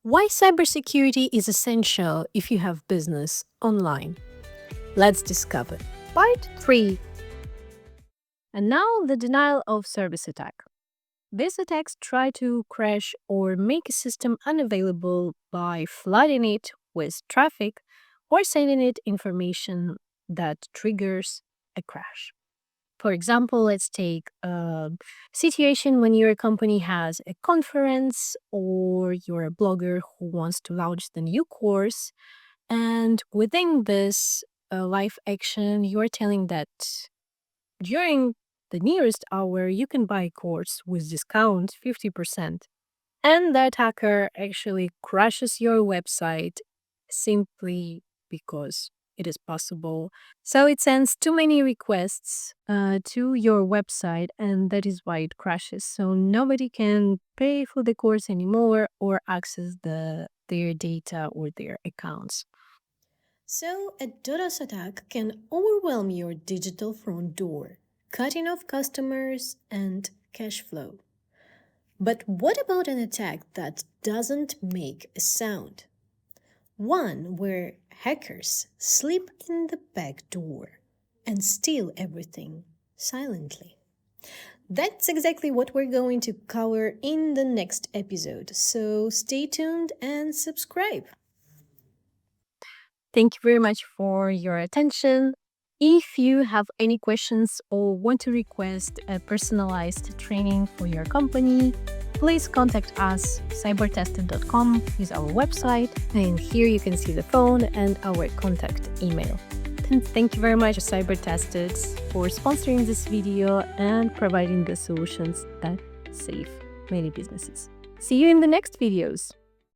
Why cybersecurity is essential if you have business online. Let's discover. Part 3. And now the denial of service attack. These attacks try to crash or make a system unavailable by flooding it with traffic or sending it information that triggers a crash. For example, let's take a situation when your company has a conference or you're a blogger who wants to launch the new course. And within this live action, you're telling that during the nearest hour, you can buy a course with discount 50%. And the attacker actually crashes your website simply because it is possible. So it sends too many requests to your website, and that is why it crashes. So nobody can pay for the course anymore or access their data or their accounts. So, a DDoS attack can overwhelm your digital front door, cutting off customers and cash flow. But what about an attack that doesn't make a sound? One where hackers slip in the back door and steal everything silently. That's exactly what we're going to cover in the next episode, so stay tuned and subscribe. Thank you very much for your attention. If you have any questions or want to request a personalized training for your company, please contact us. CyberTested.com is our website, and here you can see the phone and our contact email. And thank you very much, CyberTested, for sponsoring this video and providing the solutions that save many businesses. See you in the next videos.